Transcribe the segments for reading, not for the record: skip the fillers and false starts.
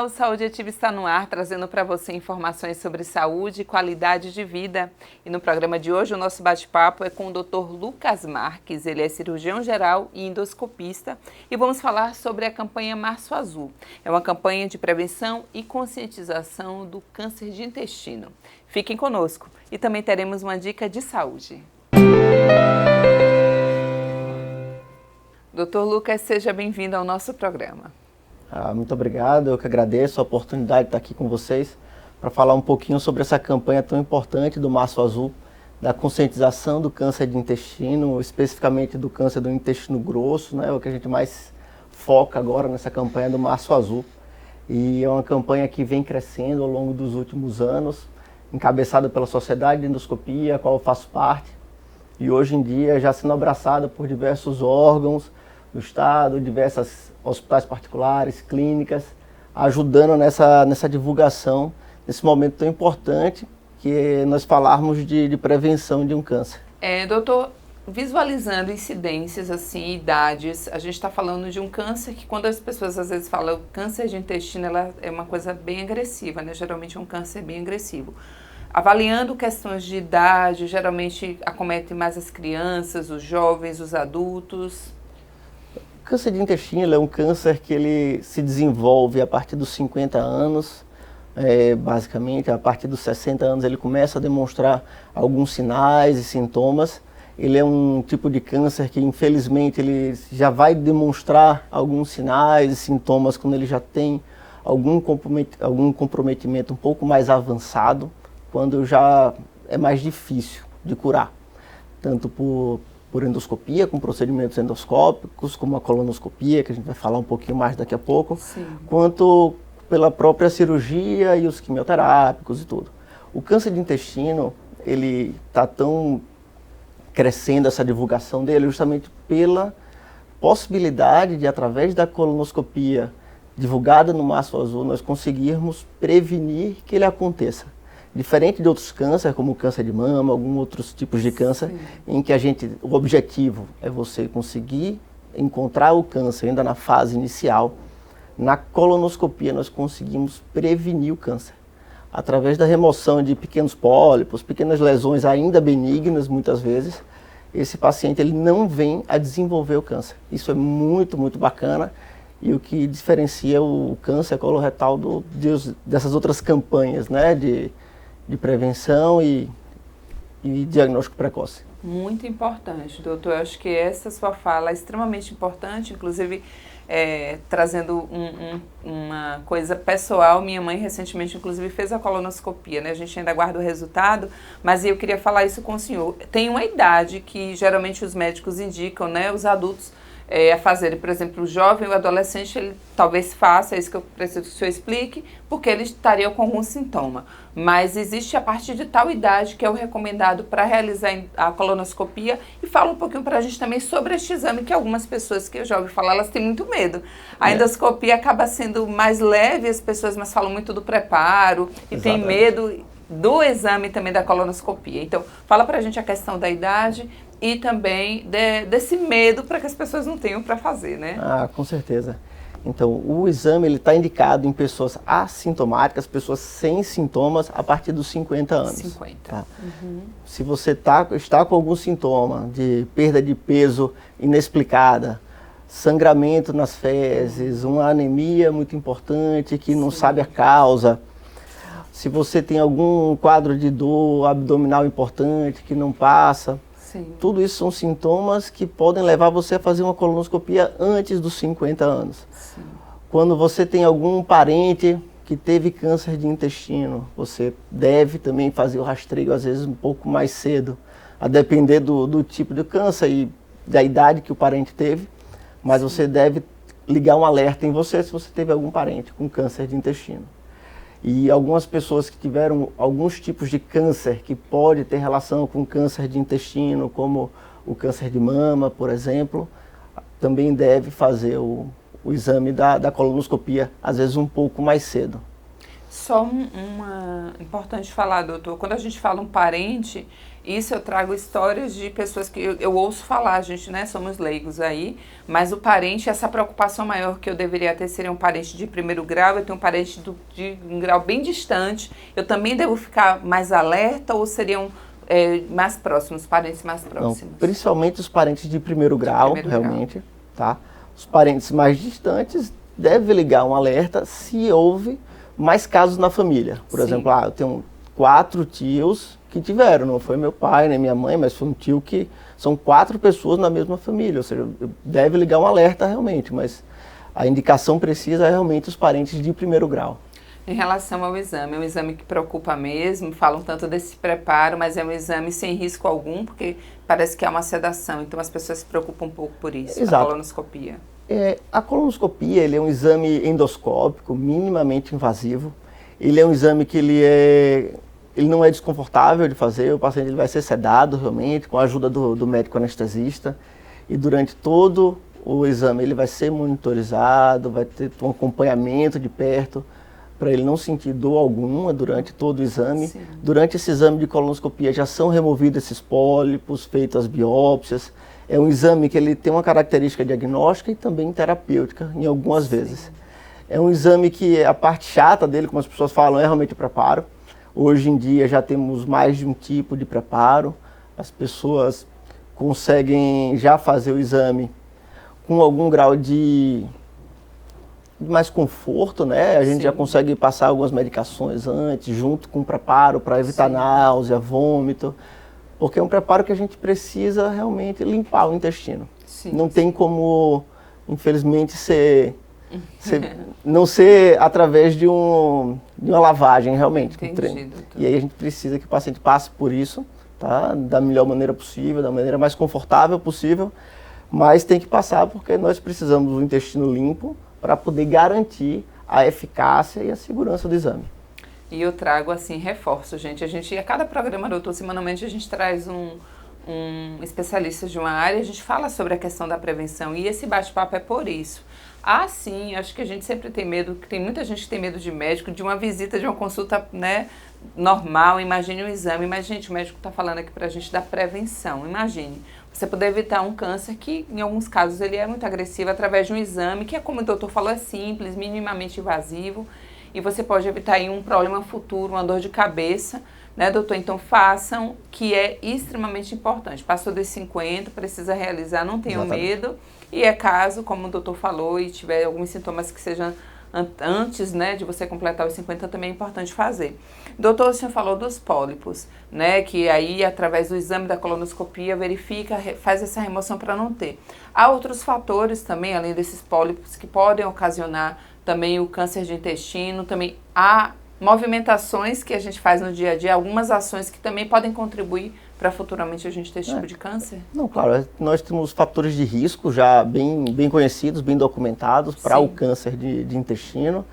o Saúde Ativa está no ar, trazendo para você informações sobre saúde e qualidade de vida. E no programa de hoje, o nosso bate-papo é com o Dr. Lucas Marques. Ele é cirurgião geral e endoscopista e vamos falar sobre a campanha Março Azul. É uma campanha de prevenção e conscientização do câncer de intestino. Fiquem conosco e também teremos uma dica de saúde. Dr. Lucas, seja bem-vindo ao nosso programa. Muito obrigado, eu que agradeço a oportunidade de estar aqui com vocês para falar um pouquinho sobre essa campanha tão importante do Março Azul, da conscientização do câncer de intestino, especificamente do câncer do intestino grosso, né, o que a gente mais foca agora nessa campanha do Março Azul. E é uma campanha que vem crescendo ao longo dos últimos anos, encabeçada pela Sociedade de Endoscopia, a qual eu faço parte, e hoje em dia já sendo abraçada por diversos órgãos do Estado, diversas hospitais particulares, clínicas, ajudando nessa divulgação, nesse momento tão importante que nós falarmos de prevenção de um câncer. Doutor, visualizando incidências, assim, idades, a gente está falando de um câncer que quando as pessoas às vezes falam câncer de intestino, ela é uma coisa bem agressiva, né? Geralmente é um câncer bem agressivo. Avaliando questões de idade, geralmente acomete mais as crianças, os jovens, os adultos. O câncer de intestino é um câncer que ele se desenvolve a partir dos 50 anos, basicamente, a partir dos 60 anos ele começa a demonstrar alguns sinais e sintomas. Ele é um tipo de câncer que, infelizmente, ele já vai demonstrar alguns sinais e sintomas quando ele já tem algum comprometimento um pouco mais avançado, quando já é mais difícil de curar, tanto por endoscopia, com procedimentos endoscópicos, como a colonoscopia, que a gente vai falar um pouquinho mais daqui a pouco, sim, quanto pela própria cirurgia e os quimioterápicos e tudo. O câncer de intestino, ele está tão crescendo essa divulgação dele justamente pela possibilidade de, através da colonoscopia divulgada no Março Azul, nós conseguirmos prevenir que ele aconteça. Diferente de outros cânceres, como o câncer de mama, alguns outros tipos de câncer, sim, em que o objetivo é você conseguir encontrar o câncer ainda na fase inicial. Na colonoscopia nós conseguimos prevenir o câncer. Através da remoção de pequenos pólipos, pequenas lesões ainda benignas muitas vezes, esse paciente ele não vem a desenvolver o câncer. Isso é muito, muito bacana. E o que diferencia o câncer coloretal dessas outras campanhas, né, de prevenção e diagnóstico precoce. Muito importante, doutor. Eu acho que essa sua fala é extremamente importante, inclusive trazendo uma coisa pessoal. Minha mãe recentemente, inclusive, fez a colonoscopia, né? A gente ainda aguarda o resultado, mas eu queria falar isso com o senhor. Tem uma idade que geralmente os médicos indicam, né? Os adultos a fazerem, por exemplo, o jovem, o adolescente, ele talvez faça, é isso que eu preciso que o senhor explique, porque ele estaria com algum sintoma. Mas existe a partir de tal idade que é o recomendado para realizar a colonoscopia. E fala um pouquinho para a gente também sobre este exame, que algumas pessoas que eu já ouvi falar, elas têm muito medo. A endoscopia acaba sendo mais leve, as pessoas mas falam muito do preparo e tem medo do exame também da colonoscopia. Então, fala para a gente a questão da idade e também desse medo para que as pessoas não tenham para fazer, né? Com certeza. Então, o exame está indicado em pessoas assintomáticas, pessoas sem sintomas, a partir dos 50 anos. 50. Tá? Uhum. Se você está com algum sintoma de perda de peso inexplicada, sangramento nas fezes, uma anemia muito importante que não sabe a causa, se você tem algum quadro de dor abdominal importante que não passa, sim, tudo isso são sintomas que podem levar você a fazer uma colonoscopia antes dos 50 anos. Sim. Quando você tem algum parente que teve câncer de intestino, você deve também fazer o rastreio, às vezes, um pouco mais cedo, a depender do tipo de câncer e da idade que o parente teve, mas sim, você deve ligar um alerta em você se você teve algum parente com câncer de intestino. E algumas pessoas que tiveram alguns tipos de câncer que pode ter relação com câncer de intestino, como o câncer de mama, por exemplo, também deve fazer o exame da colonoscopia, às vezes um pouco mais cedo. Só importante falar, doutor, quando a gente fala um parente, isso eu trago histórias de pessoas que eu ouço falar, a gente, né, somos leigos aí, mas o parente, essa preocupação maior que eu deveria ter seria um parente de primeiro grau, eu tenho um parente de um grau bem distante, eu também devo ficar mais alerta ou seriam mais próximos, parentes mais próximos? Não, principalmente os parentes de primeiro grau, realmente, tá? Os parentes mais distantes devem ligar um alerta se houve mais casos na família. Por exemplo, eu tenho 4 tios que tiveram, não foi meu pai nem minha mãe, mas foi um tio que são 4 pessoas na mesma família, ou seja, deve ligar um alerta realmente, mas a indicação precisa é realmente os parentes de primeiro grau. Em relação ao exame, é um exame que preocupa mesmo, falam tanto desse preparo, mas é um exame sem risco algum, porque parece que é uma sedação, então as pessoas se preocupam um pouco por isso. Exato. A colonoscopia. A colonoscopia ele é um exame endoscópico, minimamente invasivo. Ele é um exame que ele não é desconfortável de fazer, o paciente ele vai ser sedado realmente, com a ajuda do médico anestesista, e durante todo o exame ele vai ser monitorizado, vai ter um acompanhamento de perto, para ele não sentir dor alguma durante todo o exame. Sim. Durante esse exame de colonoscopia já são removidos esses pólipos, feitas as biópsias. É um exame que ele tem uma característica diagnóstica e também terapêutica, em algumas vezes. É um exame que a parte chata dele, como as pessoas falam, é realmente o preparo. Hoje em dia já temos mais de um tipo de preparo. As pessoas conseguem já fazer o exame com algum grau de mais conforto, né? A gente já consegue passar algumas medicações antes, junto com o preparo, para evitar náusea, vômito, porque é um preparo que a gente precisa realmente limpar o intestino. Não tem como, infelizmente, não ser através de uma lavagem, realmente. E aí a gente precisa que o paciente passe por isso, tá? Da melhor maneira possível, da maneira mais confortável possível, mas tem que passar porque nós precisamos do intestino limpo, para poder garantir a eficácia e a segurança do exame. E eu trago assim, reforço, gente. A cada programa, doutor, semanalmente a gente traz um especialista de uma área, a gente fala sobre a questão da prevenção e esse bate-papo é por isso. Sim, acho que a gente sempre tem medo, tem muita gente que tem medo de médico, de uma visita, de uma consulta, né, normal, imagine um exame, mas gente, o médico está falando aqui pra gente da prevenção, imagine. Você poder evitar um câncer que, em alguns casos, ele é muito agressivo através de um exame, que é como o doutor falou, é simples, minimamente invasivo, e você pode evitar aí um problema futuro, uma dor de cabeça, né, doutor? Então façam, que é extremamente importante. Passou dos 50, precisa realizar, não tenham medo, e é caso, como o doutor falou, e tiver alguns sintomas que sejam antes, né, de você completar os 50, também é importante fazer. Doutor, o senhor falou dos pólipos, né, que aí através do exame da colonoscopia verifica, faz essa remoção para não ter. Há outros fatores também, além desses pólipos, que podem ocasionar também o câncer de intestino, também há movimentações que a gente faz no dia a dia, algumas ações que também podem contribuir para futuramente a gente ter esse tipo de câncer? Não, claro, nós temos fatores de risco já bem conhecidos, bem documentados para o câncer de intestino,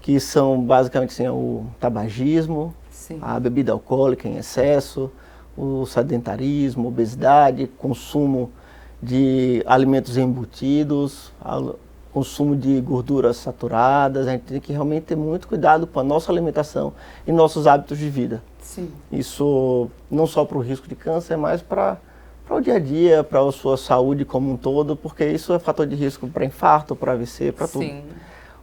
que são basicamente assim, o tabagismo, a bebida alcoólica em excesso, o sedentarismo, obesidade, consumo de alimentos embutidos, consumo de gorduras saturadas. A gente tem que realmente ter muito cuidado com a nossa alimentação e nossos hábitos de vida. Sim. Isso não só para o risco de câncer, mas para o dia a dia, para a sua saúde como um todo, porque isso é fator de risco para infarto, para AVC, para tudo.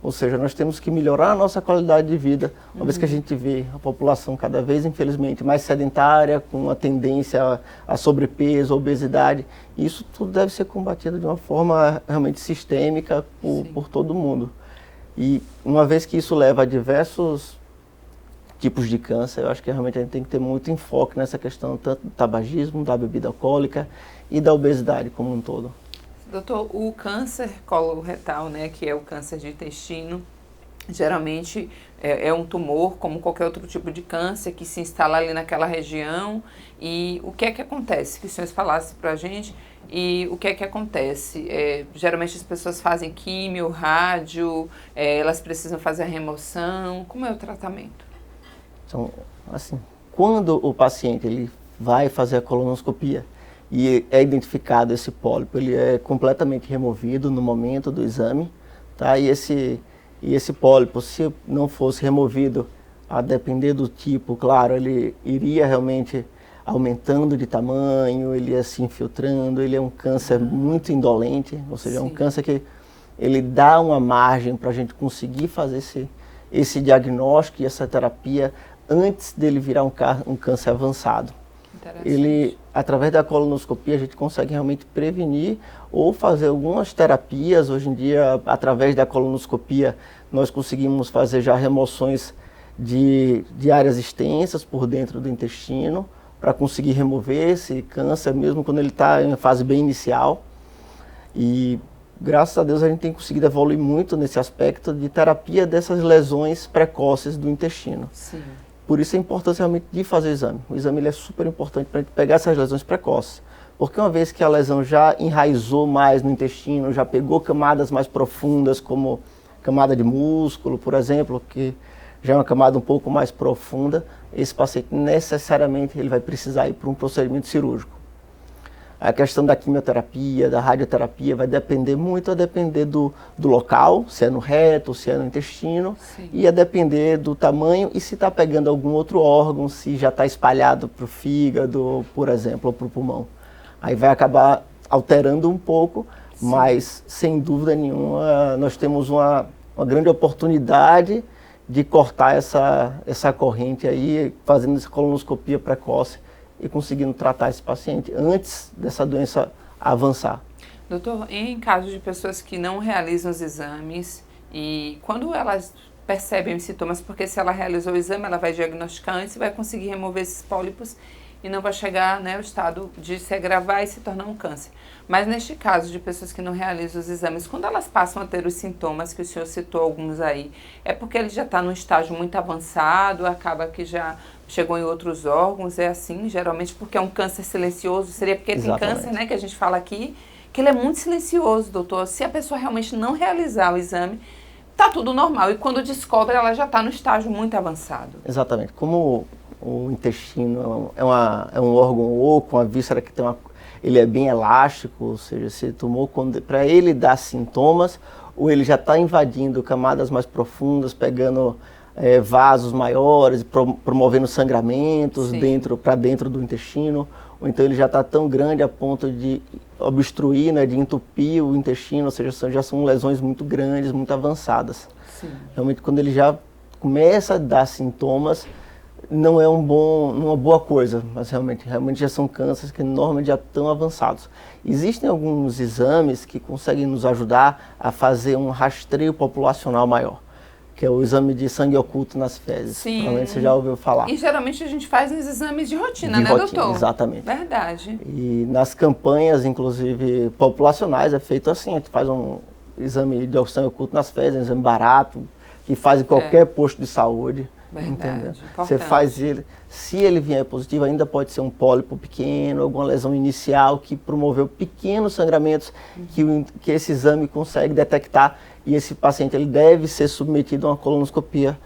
Ou seja, nós temos que melhorar a nossa qualidade de vida, uma vez que a gente vê a população cada vez, infelizmente, mais sedentária, com uma tendência a sobrepeso, a obesidade. E isso tudo deve ser combatido de uma forma realmente sistêmica por todo mundo. E uma vez que isso leva a diversos tipos de câncer, eu acho que realmente a gente tem que ter muito enfoque nessa questão, tanto do tabagismo, da bebida alcoólica e da obesidade como um todo. Doutor, o câncer coloretal, né, que é o câncer de intestino, geralmente é um tumor, como qualquer outro tipo de câncer, que se instala ali naquela região. E o que é que acontece? Que o senhor falasse pra gente. E o que é que acontece? Geralmente as pessoas fazem químio, rádio, elas precisam fazer a remoção. Como é o tratamento? Então, assim, quando o paciente ele vai fazer a colonoscopia e é identificado esse pólipo, ele é completamente removido no momento do exame, tá? E esse pólipo, se não fosse removido, a depender do tipo, claro, ele iria realmente aumentando de tamanho, ele ia se infiltrando, ele é um câncer muito indolente, ou seja, é um câncer que ele dá uma margem para a gente conseguir fazer esse diagnóstico e essa terapia antes dele virar um câncer avançado. Ele, através da colonoscopia, a gente consegue realmente prevenir ou fazer algumas terapias. Hoje em dia, através da colonoscopia, nós conseguimos fazer já remoções de áreas extensas por dentro do intestino, para conseguir remover esse câncer, mesmo quando ele está em fase bem inicial. E, graças a Deus, a gente tem conseguido evoluir muito nesse aspecto de terapia dessas lesões precoces do intestino. Sim. Por isso a importância realmente de fazer o exame. O exame ele é super importante para a gente pegar essas lesões precoces. Porque uma vez que a lesão já enraizou mais no intestino, já pegou camadas mais profundas, como camada de músculo, por exemplo, que já é uma camada um pouco mais profunda, esse paciente necessariamente ele vai precisar ir para um procedimento cirúrgico. A questão da quimioterapia, da radioterapia, vai depender muito, a depender do local, se é no reto, se é no intestino, e a depender do tamanho e se está pegando algum outro órgão, se já está espalhado para o fígado, por exemplo, ou para o pulmão. Aí vai acabar alterando um pouco, mas sem dúvida nenhuma nós temos uma grande oportunidade de cortar essa corrente aí, fazendo essa colonoscopia precoce e conseguindo tratar esse paciente antes dessa doença avançar. Doutor, em casos de pessoas que não realizam os exames e quando elas percebem os sintomas, porque se ela realizou o exame, ela vai diagnosticar antes e vai conseguir remover esses pólipos e não vai chegar, né, ao estado de se agravar e se tornar um câncer. Mas neste caso de pessoas que não realizam os exames, quando elas passam a ter os sintomas, que o senhor citou alguns aí, é porque ele já está num estágio muito avançado, acaba que já chegou em outros órgãos, é assim, geralmente porque é um câncer silencioso, seria porque tem câncer, né, que a gente fala aqui, que ele é muito silencioso, doutor. Se a pessoa realmente não realizar o exame, tá tudo normal, e quando descobre, ela já está no estágio muito avançado. Exatamente, como o intestino é um órgão oco, uma víscera que ele é bem elástico, ou seja, se tomou para ele dar sintomas, ou ele já está invadindo camadas mais profundas, pegando vasos maiores, promovendo sangramentos para dentro do intestino, ou então ele já está tão grande a ponto de obstruir, né, de entupir o intestino, ou seja, já são lesões muito grandes, muito avançadas. Sim. Realmente, quando ele já começa a dar sintomas, não é uma boa coisa, mas realmente já são cânceres que normalmente já estão avançados. Existem alguns exames que conseguem nos ajudar a fazer um rastreio populacional maior, que é o exame de sangue oculto nas fezes. Sim. Provavelmente você já ouviu falar. E geralmente a gente faz uns exames de rotina, né, doutor? Exatamente. Verdade. E nas campanhas, inclusive populacionais, é feito assim, a gente faz um exame de sangue oculto nas fezes, um exame barato, que faz em qualquer posto de saúde. Verdade. Você faz ele, se ele vier positivo, ainda pode ser um pólipo pequeno, alguma lesão inicial que promoveu pequenos sangramentos que esse exame consegue detectar, e esse paciente ele deve ser submetido a uma colonoscopia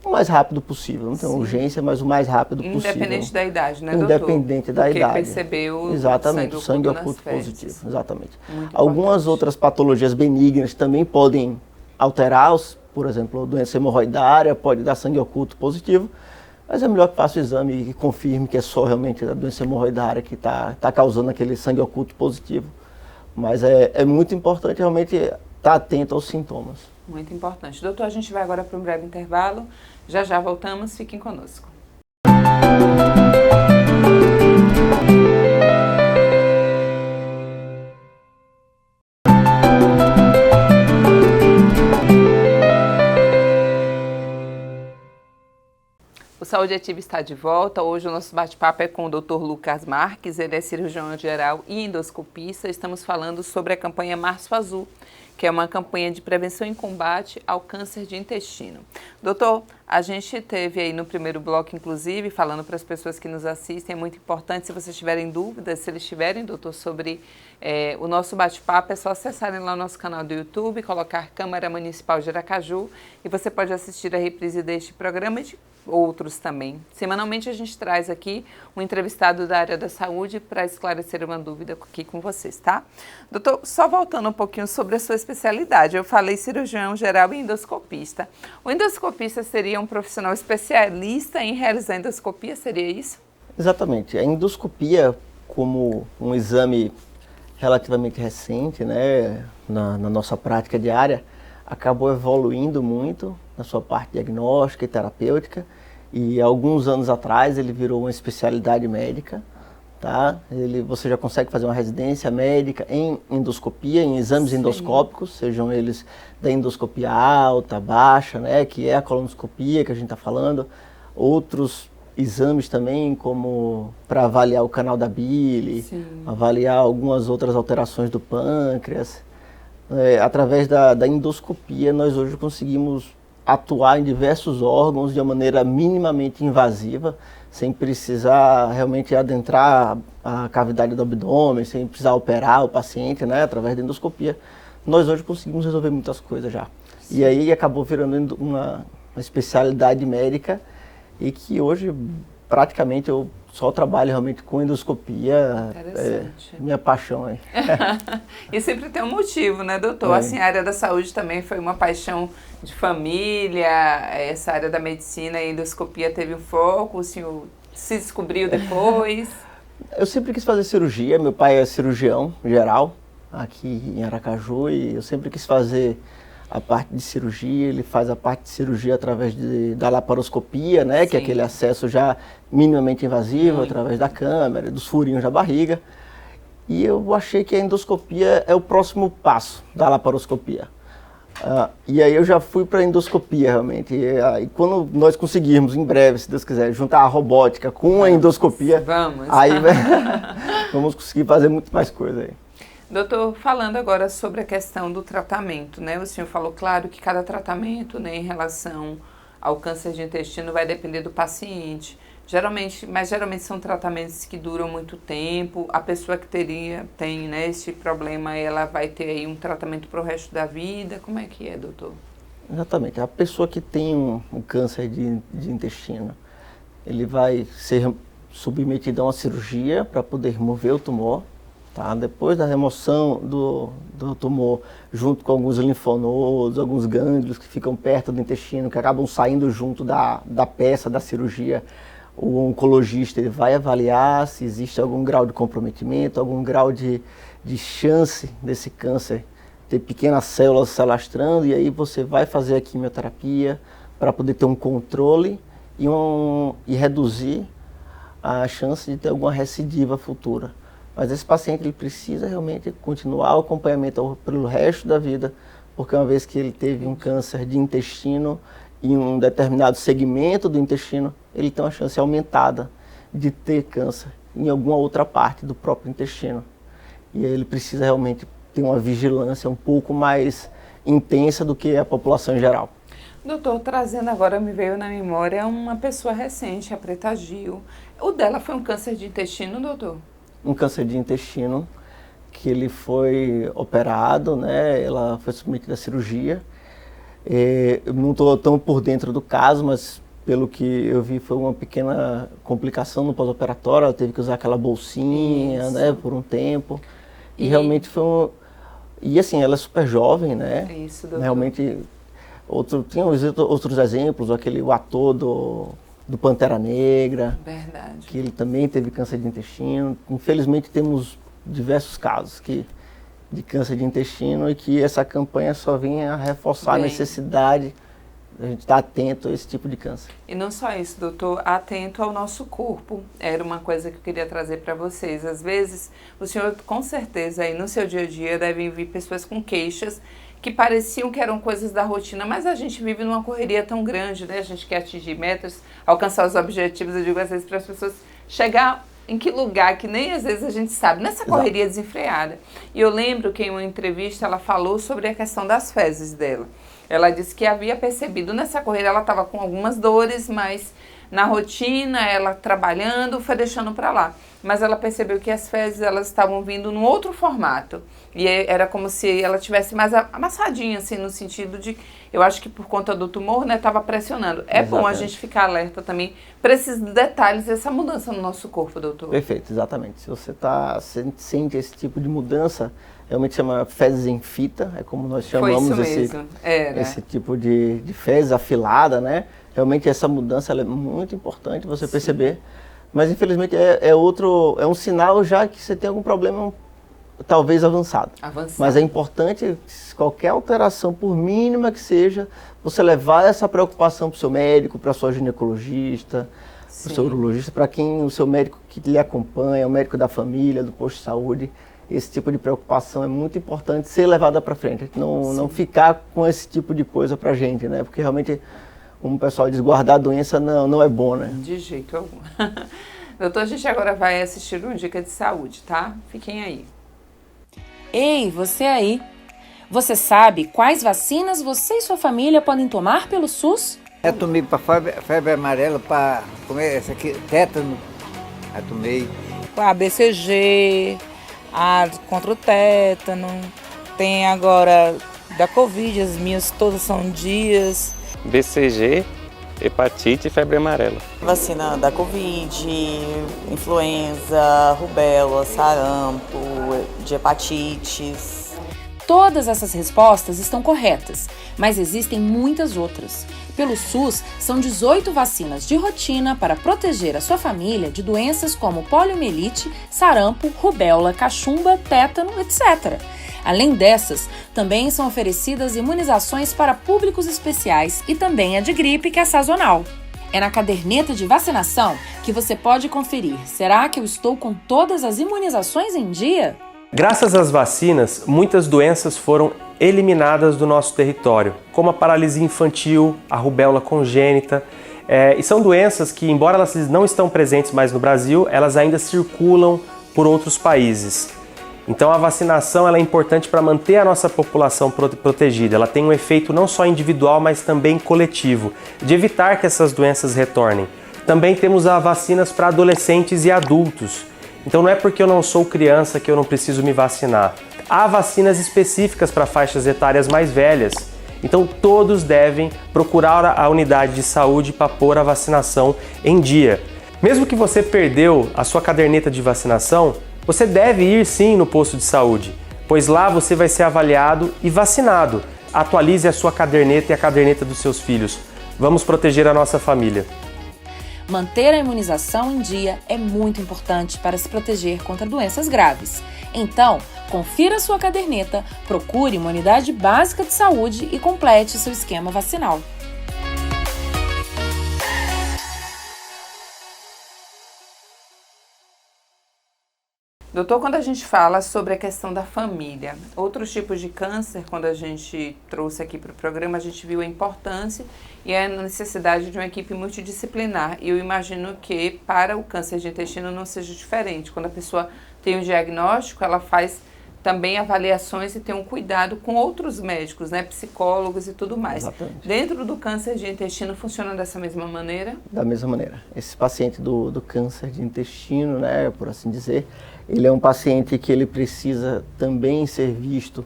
o mais rápido possível. Não tem urgência, mas o mais rápido possível. Independente da idade, né, doutor? Independente da idade. Porque percebeu exatamente, o sangue oculto positivo. Exatamente. Muito Algumas importante. outras patologias benignas também podem alterar por exemplo, a doença hemorroidária pode dar sangue oculto positivo, mas é melhor que faça o exame e confirme que é só realmente a doença hemorroidária que está causando aquele sangue oculto positivo. Mas é muito importante realmente estar atento aos sintomas. Muito importante. Doutor, a gente vai agora para um breve intervalo. Já já voltamos, fiquem conosco. O Saúde Ativa está de volta. Hoje o nosso bate-papo é com o Dr. Lucas Marques, ele é cirurgião geral e endoscopista. Estamos falando sobre a campanha Março Azul, que é uma campanha de prevenção e combate ao câncer de intestino. Doutor, a gente teve aí no primeiro bloco, inclusive, falando para as pessoas que nos assistem, é muito importante, se vocês tiverem dúvidas, se eles tiverem, doutor, sobre o nosso bate-papo, é só acessarem lá o nosso canal do YouTube, colocar Câmara Municipal de Aracaju, e você pode assistir a reprise deste programa e de outros também. Semanalmente a gente traz aqui um entrevistado da área da saúde para esclarecer uma dúvida aqui com vocês, tá? Doutor, só voltando um pouquinho sobre a sua especialidade. Eu falei cirurgião geral e endoscopista. O endoscopista seria um profissional especialista em realizar endoscopia, seria isso? Exatamente. A endoscopia, como um exame relativamente recente, né, na nossa prática diária, acabou evoluindo muito na sua parte diagnóstica e terapêutica, e alguns anos atrás ele virou uma especialidade médica, tá? Você já consegue fazer uma residência médica em endoscopia, em exames Sim. endoscópicos, sejam eles da endoscopia alta, baixa, né, que é a colonoscopia que a gente está falando, outros exames também, como para avaliar o canal da bile, Sim. avaliar algumas outras alterações do pâncreas. Através da endoscopia, nós hoje conseguimos atuar em diversos órgãos de uma maneira minimamente invasiva, sem precisar realmente adentrar a cavidade do abdômen, sem precisar operar o paciente, né, através da endoscopia. Nós hoje conseguimos resolver muitas coisas já. Sim. E aí acabou virando uma especialidade médica, e que hoje praticamente eu só trabalho realmente com endoscopia. Interessante. Minha paixão aí. E sempre tem um motivo, né, doutor? Assim, a área da saúde também foi uma paixão de família, essa área da medicina e endoscopia teve um foco, o senhor se descobriu depois? Eu sempre quis fazer cirurgia, meu pai é cirurgião geral aqui em Aracaju, e eu sempre quis fazer a parte de cirurgia. Ele faz a parte de cirurgia através da laparoscopia, né? Sim. Que é aquele acesso já minimamente invasivo, através da câmera, dos furinhos da barriga. E eu achei que a endoscopia é o próximo passo da laparoscopia. E aí eu já fui para a endoscopia realmente. E quando nós conseguirmos, em breve, se Deus quiser, juntar a robótica com a endoscopia, aí vamos conseguir fazer muito mais coisa aí. Doutor, falando agora sobre a questão do tratamento, né? O senhor falou, claro, que cada tratamento, né, em relação ao câncer de intestino vai depender do paciente. Geralmente são tratamentos que duram muito tempo. A pessoa que tem, né, esse problema, ela vai ter aí um tratamento para o resto da vida. Como é que é, doutor? Exatamente. A pessoa que tem um câncer de intestino, ele vai ser submetido a uma cirurgia para poder remover o tumor. Tá? Depois da remoção do tumor, junto com alguns linfonodos, alguns gânglios que ficam perto do intestino, que acabam saindo junto da peça da cirurgia, o oncologista ele vai avaliar se existe algum grau de comprometimento, algum grau de chance desse câncer ter pequenas células se alastrando, e aí você vai fazer a quimioterapia para poder ter um controle e reduzir a chance de ter alguma recidiva futura. Mas esse paciente ele precisa realmente continuar o acompanhamento pelo resto da vida, porque uma vez que ele teve um câncer de intestino em um determinado segmento do intestino, ele tem uma chance aumentada de ter câncer em alguma outra parte do próprio intestino. E aí ele precisa realmente ter uma vigilância um pouco mais intensa do que a população em geral. Doutor, trazendo agora, me veio na memória uma pessoa recente, a Preta Gil. O dela foi um câncer de intestino, doutor? Um câncer de intestino, que ele foi operado, né? Ela foi submetida à cirurgia. Eu não estou tão por dentro do caso, mas pelo que eu vi foi uma pequena complicação no pós-operatório. Ela teve que usar aquela bolsinha, né, por um tempo. E realmente foi E assim, ela é super jovem, né? Isso, doutor. Realmente, tinha outros exemplos, o ator do Pantera Negra. Verdade. Que ele também teve câncer de intestino. Infelizmente temos diversos casos de câncer de intestino, e que essa campanha só vem a reforçar a necessidade de a gente estar atento a esse tipo de câncer. E não só isso, doutor, atento ao nosso corpo. Era uma coisa que eu queria trazer para vocês. Às vezes, o senhor com certeza aí no seu dia a dia devem vir pessoas com queixas que pareciam que eram coisas da rotina, mas a gente vive numa correria tão grande, né? A gente quer atingir metas, alcançar os objetivos, eu digo às vezes para as pessoas chegar em que lugar que nem às vezes a gente sabe, nessa correria desenfreada. E eu lembro que em uma entrevista ela falou sobre a questão das fezes dela. Ela disse que havia percebido nessa correria, ela estava com algumas dores, mas na rotina, ela trabalhando, foi deixando para lá. mas ela percebeu que as fezes elas estavam vindo num outro formato. E era como se ela tivesse mais amassadinha, assim, no sentido de, eu acho que por conta do tumor, né, estava pressionando. É bom a gente ficar alerta também para esses detalhes dessa mudança no nosso corpo, doutor. Perfeito, exatamente. Se você sente esse tipo de mudança, realmente chama fezes em fita, é como nós chamamos esse tipo de fezes afilada, né? Realmente essa mudança ela é muito importante você perceber, mas infelizmente é um sinal já que você tem algum problema talvez avançado. Mas é importante, qualquer alteração, por mínima que seja, você levar essa preocupação para o seu médico, para a sua ginecologista, para o seu urologista, para quem o seu médico que lhe acompanha, o médico da família, do posto de saúde. Esse tipo de preocupação é muito importante ser levada para frente, não ficar com esse tipo de coisa para a gente, né? Porque realmente, como o pessoal diz, guardar a doença não é bom, né? De jeito algum. Doutor, a gente agora vai assistir uma dica de saúde, tá? Fiquem aí. Ei, você aí! Você sabe quais vacinas você e sua família podem tomar pelo SUS? Eu tomei para febre amarela, para comer essa aqui, tétano. Eu tomei. A BCG, a contra o tétano, tem agora da Covid, as minhas todas são dias. BCG, hepatite e febre amarela. Vacina da Covid, influenza, rubéola, sarampo, de hepatites. Todas essas respostas estão corretas, mas existem muitas outras. Pelo SUS, são 18 vacinas de rotina para proteger a sua família de doenças como poliomielite, sarampo, rubéola, cachumba, tétano, etc. Além dessas, também são oferecidas imunizações para públicos especiais e também a de gripe, que é sazonal. É na caderneta de vacinação que você pode conferir: será que eu estou com todas as imunizações em dia? Graças às vacinas, muitas doenças foram eliminadas do nosso território, como a paralisia infantil, a rubéola congênita. E são doenças que, embora elas não estão presentes mais no Brasil, elas ainda circulam por outros países. Então a vacinação ela é importante para manter a nossa população protegida. Ela tem um efeito não só individual, mas também coletivo, de evitar que essas doenças retornem. Também temos as vacinas para adolescentes e adultos. Então não é porque eu não sou criança que eu não preciso me vacinar. Há vacinas específicas para faixas etárias mais velhas. Então todos devem procurar a unidade de saúde para pôr a vacinação em dia. Mesmo que você perdeu a sua caderneta de vacinação, você deve ir sim no posto de saúde, pois lá você vai ser avaliado e vacinado. Atualize a sua caderneta e a caderneta dos seus filhos. Vamos proteger a nossa família. Manter a imunização em dia é muito importante para se proteger contra doenças graves. Então, confira sua caderneta, procure uma unidade básica de saúde e complete seu esquema vacinal. Doutor, quando a gente fala sobre a questão da família, outros tipos de câncer, quando a gente trouxe aqui para o programa, a gente viu a importância e a necessidade de uma equipe multidisciplinar. E eu imagino que para o câncer de intestino não seja diferente. Quando a pessoa tem um diagnóstico, ela faz também avaliações e tem um cuidado com outros médicos, né, psicólogos e tudo mais. Exatamente. Dentro do câncer de intestino funciona dessa mesma maneira? Da mesma maneira. Esse paciente do câncer de intestino, né, por assim dizer, ele é um paciente que ele precisa também ser visto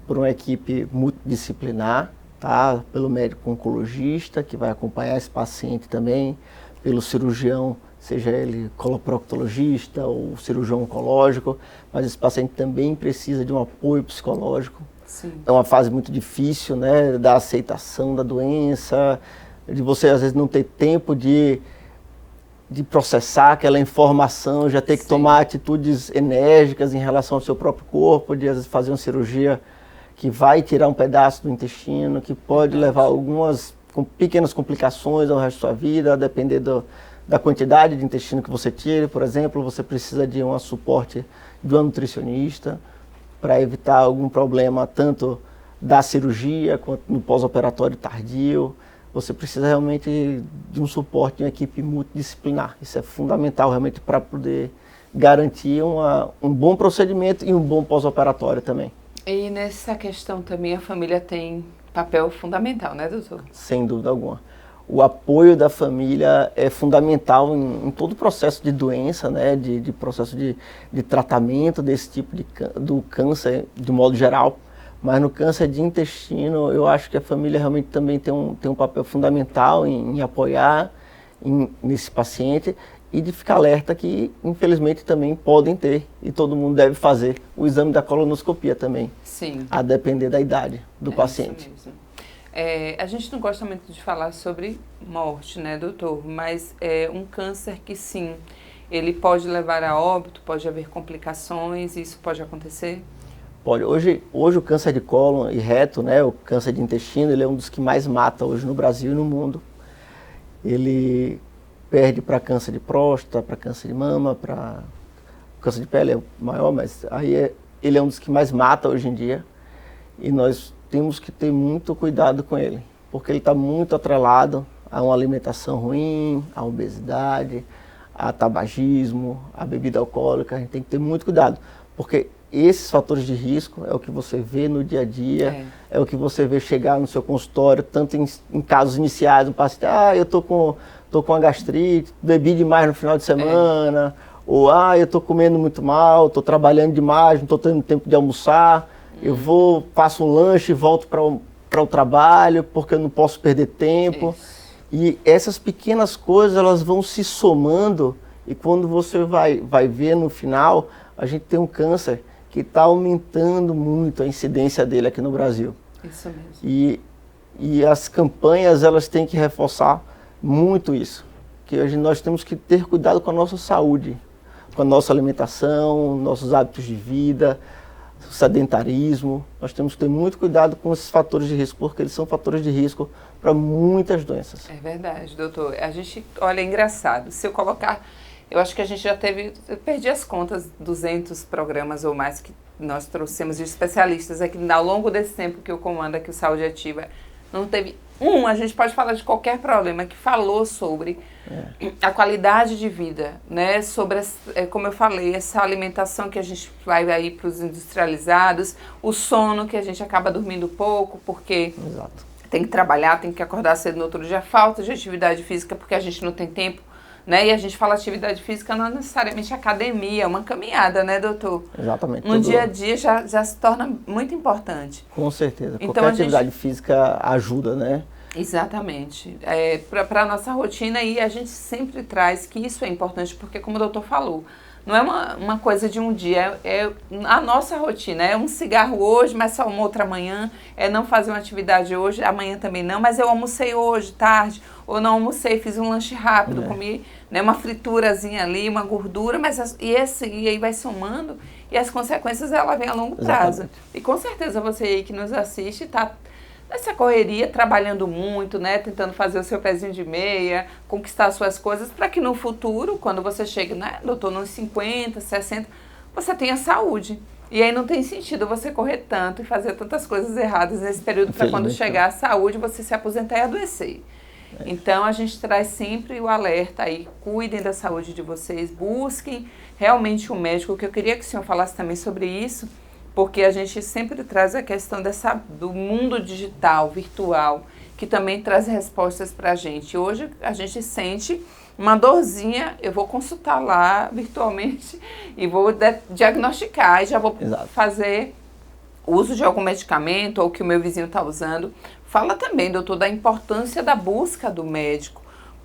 por uma equipe multidisciplinar, tá? Pelo médico oncologista, que vai acompanhar esse paciente também, pelo cirurgião, seja ele coloproctologista ou cirurgião oncológico, mas esse paciente também precisa de um apoio psicológico. Sim. É uma fase muito difícil, né, da aceitação da doença, de você às vezes não ter tempo de processar aquela informação, já ter que tomar atitudes enérgicas em relação ao seu próprio corpo, de às vezes fazer uma cirurgia que vai tirar um pedaço do intestino, que pode levar algumas pequenas complicações ao resto da sua vida, a depender da quantidade de intestino que você tire. Por exemplo, você precisa de um suporte de um nutricionista para evitar algum problema tanto da cirurgia quanto no pós-operatório tardio. Você precisa realmente de um suporte de uma equipe multidisciplinar. Isso é fundamental realmente para poder garantir um bom procedimento e um bom pós-operatório também. E nessa questão também a família tem papel fundamental, né, doutor? Sem dúvida alguma. o apoio da família é fundamental em todo o processo de doença, né, de processo de tratamento desse tipo do câncer, de modo geral. Mas no câncer de intestino, eu acho que a família realmente também tem um papel fundamental em apoiar nesse paciente e de ficar alerta que, infelizmente, também podem ter, e todo mundo deve fazer, o exame da colonoscopia também. Sim. A depender da idade do paciente. Isso mesmo. A gente não gosta muito de falar sobre morte, né, doutor? Mas é um câncer que, sim, ele pode levar a óbito, pode haver complicações, isso pode acontecer? Pode. Hoje o câncer de cólon e reto, né, o câncer de intestino, ele é um dos que mais mata hoje no Brasil e no mundo. Ele perde para câncer de próstata, para câncer de mama, para câncer de pele é o maior, mas aí ele é um dos que mais mata hoje em dia. E nós temos que ter muito cuidado com ele, porque ele está muito atrelado a uma alimentação ruim, a obesidade, a tabagismo, a bebida alcoólica. A gente tem que ter muito cuidado, porque esses fatores de risco é o que você vê no dia a dia, é o que você vê chegar no seu consultório, tanto em casos iniciais, um paciente, eu tô com uma gastrite, bebi demais no final de semana, ou eu tô comendo muito mal, tô trabalhando demais, não tô tendo tempo de almoçar, eu faço um lanche e volto para o trabalho, porque eu não posso perder tempo. Isso. E essas pequenas coisas, elas vão se somando, e quando você vai ver no final, a gente tem um câncer que está aumentando muito a incidência dele aqui no Brasil. Isso mesmo. E as campanhas, elas têm que reforçar muito isso. Que nós temos que ter cuidado com a nossa saúde, com a nossa alimentação, nossos hábitos de vida, sedentarismo. Nós temos que ter muito cuidado com esses fatores de risco, porque eles são fatores de risco para muitas doenças. É verdade, doutor. A gente, olha, é engraçado. Se eu colocar... Eu acho que a gente já teve, eu perdi as contas, 200 programas ou mais que nós trouxemos de especialistas aqui ao longo desse tempo que eu comando aqui o Saúde Ativa. Não teve a gente pode falar de qualquer problema que falou sobre a qualidade de vida, né? Sobre, como eu falei, essa alimentação que a gente vai aí para os industrializados, o sono que a gente acaba dormindo pouco, porque... Exato. Tem que trabalhar, tem que acordar cedo no outro dia, falta de atividade física porque a gente não tem tempo. Né? E a gente fala atividade física não é necessariamente academia, é uma caminhada, né, doutor? Exatamente. No dia a dia já se torna muito importante. Com certeza. Então, qualquer atividade física ajuda, né? Exatamente. Para a nossa rotina, e a gente sempre traz que isso é importante, porque como o doutor falou, não é uma coisa de um dia, é a nossa rotina. É um cigarro hoje, mas só uma outra amanhã. É não fazer uma atividade hoje, amanhã também não. Mas eu almocei hoje, tarde, ou não almocei, fiz um lanche rápido, comi, né, uma friturazinha ali, uma gordura, mas e aí vai somando, e as consequências ela vem a longo prazo. Exatamente. E com certeza você aí que nos assiste está nessa correria, trabalhando muito, né, tentando fazer o seu pezinho de meia, conquistar as suas coisas, para que no futuro, quando você chegue, né, doutor, nos 50, 60, você tenha saúde. E aí não tem sentido você correr tanto e fazer tantas coisas erradas nesse período, para quando chegar a saúde, você se aposentar e adoecer. Então a gente traz sempre o alerta aí, cuidem da saúde de vocês, busquem realmente um médico, que eu queria que o senhor falasse também sobre isso, porque a gente sempre traz a questão do mundo digital, virtual, que também traz respostas para a gente. Hoje a gente sente uma dorzinha, eu vou consultar lá virtualmente e vou diagnosticar e já vou fazer uso de algum medicamento ou que o meu vizinho está usando. Fala também, doutor, da importância da busca do médico,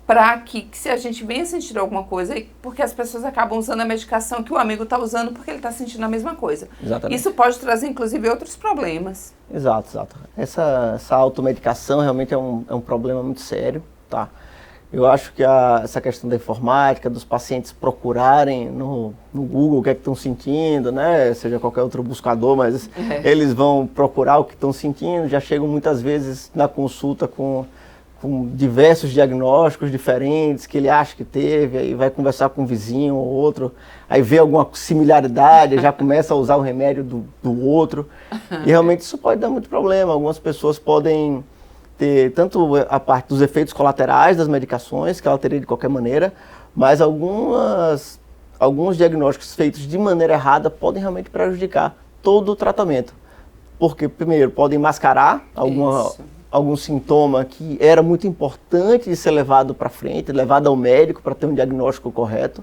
para que se a gente venha sentir alguma coisa, porque as pessoas acabam usando a medicação que o amigo está usando porque ele está sentindo a mesma coisa. Exatamente. Isso pode trazer, inclusive, outros problemas. Exato. Essa automedicação realmente é um problema muito sério, tá? Eu acho que essa questão da informática, dos pacientes procurarem no Google o que é que estão sentindo, né? Seja qualquer outro buscador, mas eles vão procurar o que estão sentindo, já chegam muitas vezes na consulta com diversos diagnósticos diferentes que ele acha que teve, aí vai conversar com um vizinho ou outro, aí vê alguma similaridade, já começa a usar o remédio do outro, e realmente isso pode dar muito problema. Algumas pessoas podem ter tanto a parte dos efeitos colaterais das medicações, que ela teria de qualquer maneira, mas alguns diagnósticos feitos de maneira errada podem realmente prejudicar todo o tratamento. Porque, primeiro, podem mascarar algum sintoma que era muito importante de ser levado para frente, levado ao médico para ter um diagnóstico correto,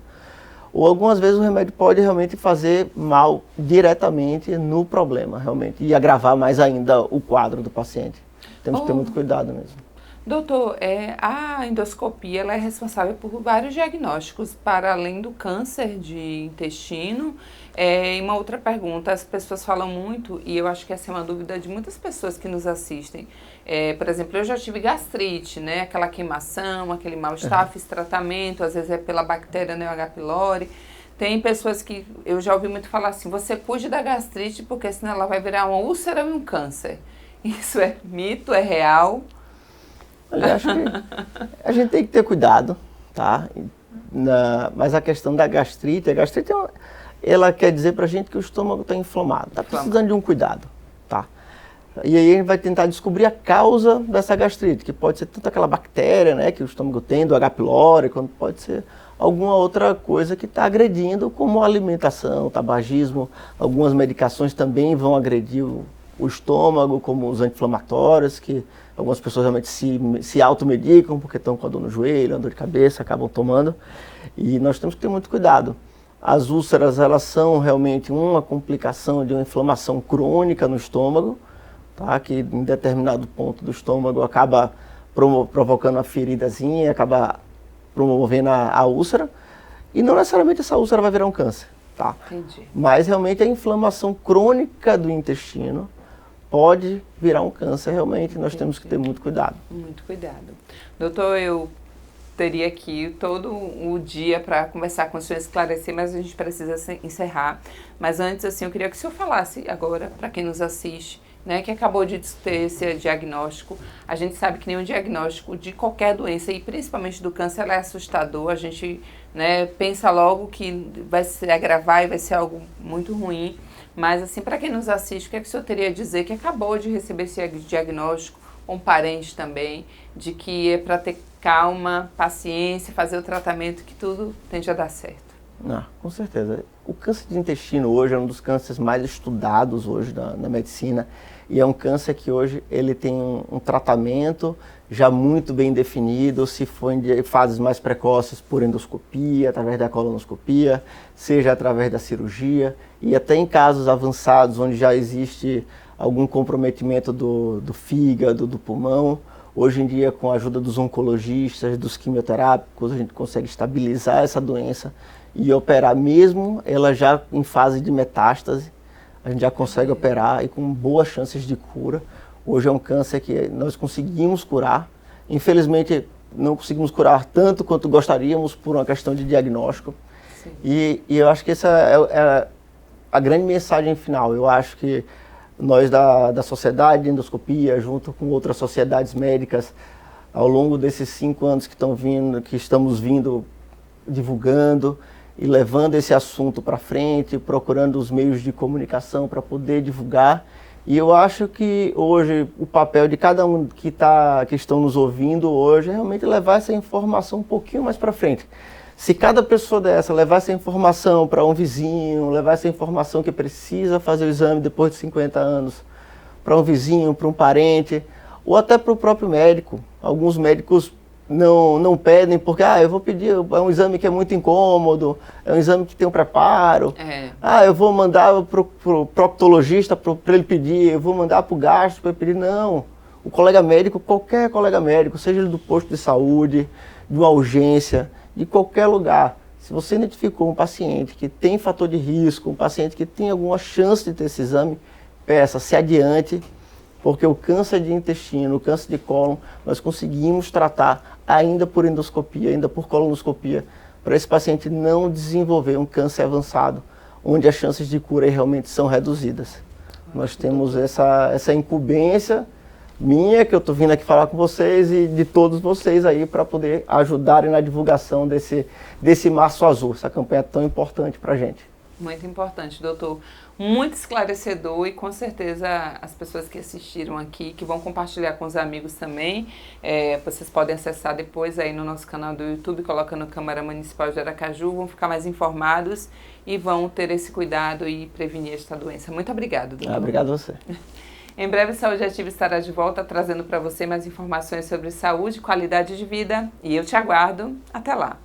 ou algumas vezes o remédio pode realmente fazer mal diretamente no problema, realmente, e agravar mais ainda o quadro do paciente. Temos que ter muito cuidado mesmo. Doutor, a endoscopia ela é responsável por vários diagnósticos, para além do câncer de intestino. E uma outra pergunta, as pessoas falam muito, e eu acho que essa é uma dúvida de muitas pessoas que nos assistem. Por exemplo, eu já tive gastrite, né? Aquela queimação, aquele mal-estar, fiz tratamento, às vezes é pela bactéria Neo H. pylori. Tem pessoas que eu já ouvi muito falar assim, você cuide da gastrite porque senão ela vai virar uma úlcera e um câncer. Isso é mito, é real? Olha, acho que a gente tem que ter cuidado, tá? Mas a questão da gastrite, ela quer dizer pra gente que o estômago está inflamado, está precisando de um cuidado, tá? E aí a gente vai tentar descobrir a causa dessa gastrite, que pode ser tanto aquela bactéria, né, que o estômago tem, do H. pylori, quanto pode ser alguma outra coisa que está agredindo, como a alimentação, tabagismo, algumas medicações também vão agredir o estômago, como os anti-inflamatórios, que algumas pessoas realmente se automedicam porque estão com a dor no joelho, a dor de cabeça, acabam tomando. E nós temos que ter muito cuidado. As úlceras, elas são realmente uma complicação de uma inflamação crônica no estômago, tá? Que em determinado ponto do estômago acaba provocando uma feridazinha, acaba promovendo a úlcera. E não necessariamente essa úlcera vai virar um câncer, tá? Entendi. Mas realmente a inflamação crônica do intestino pode virar um câncer, realmente. Nós temos que ter muito cuidado. Muito cuidado. Doutor, eu teria aqui todo o dia para conversar com o senhor, esclarecer, mas a gente precisa encerrar. Mas antes, assim, eu queria que o senhor falasse agora, para quem nos assiste, né, que acabou de ter esse diagnóstico. A gente sabe que nenhum diagnóstico de qualquer doença, e principalmente do câncer, ela é assustador. A gente, né, pensa logo que vai se agravar e vai ser algo muito ruim. Mas, assim, para quem nos assiste, o que é que o senhor teria a dizer que acabou de receber esse diagnóstico, um parente também, de que é para ter calma, paciência, fazer o tratamento, que tudo tende a dar certo? Com certeza. O câncer de intestino hoje é um dos cânceres mais estudados hoje na medicina, e é um câncer que hoje ele tem um tratamento já muito bem definido, se for em fases mais precoces por endoscopia, através da colonoscopia, seja através da cirurgia, e até em casos avançados onde já existe algum comprometimento do fígado, do pulmão. Hoje em dia, com a ajuda dos oncologistas, dos quimioterápicos, a gente consegue estabilizar essa doença e operar mesmo ela já em fase de metástase. A gente já consegue operar e com boas chances de cura. Hoje é um câncer que nós conseguimos curar. Infelizmente, não conseguimos curar tanto quanto gostaríamos por uma questão de diagnóstico. E eu acho que essa é a grande mensagem final. Eu acho que nós da Sociedade de Endoscopia, junto com outras sociedades médicas, ao longo desses 5 anos que estamos vindo divulgando e levando esse assunto para frente, procurando os meios de comunicação para poder divulgar. E eu acho que hoje o papel de cada um que estão nos ouvindo hoje é realmente levar essa informação um pouquinho mais para frente. Se cada pessoa dessa levar essa informação para um vizinho, levar essa informação que precisa fazer o exame depois de 50 anos, para um vizinho, para um parente, ou até para o próprio médico. Alguns médicos não pedem porque, eu vou pedir, é um exame que é muito incômodo, é um exame que tem um preparo. Eu vou mandar para o proctologista para ele pedir, eu vou mandar para o gastro para ele pedir. Não, o colega médico, qualquer colega médico, seja ele do posto de saúde, de uma urgência, de qualquer lugar, se você identificou um paciente que tem fator de risco, um paciente que tem alguma chance de ter esse exame, peça, se adiante, porque o câncer de intestino, o câncer de cólon, nós conseguimos tratar ainda por endoscopia, ainda por colonoscopia, para esse paciente não desenvolver um câncer avançado, onde as chances de cura realmente são reduzidas. Nós temos essa incumbência minha, que eu estou vindo aqui falar com vocês, e de todos vocês aí, para poder ajudarem na divulgação desse Março Azul, essa campanha tão importante para a gente. Muito importante, doutor. Muito esclarecedor, e com certeza as pessoas que assistiram aqui, que vão compartilhar com os amigos também, vocês podem acessar depois aí no nosso canal do YouTube, colocando Câmara Municipal de Aracaju, vão ficar mais informados e vão ter esse cuidado e prevenir esta doença. Muito obrigada, doutor. Obrigado a você. Em breve, Saúde Ativa estará de volta trazendo para você mais informações sobre saúde e qualidade de vida. E eu te aguardo. Até lá!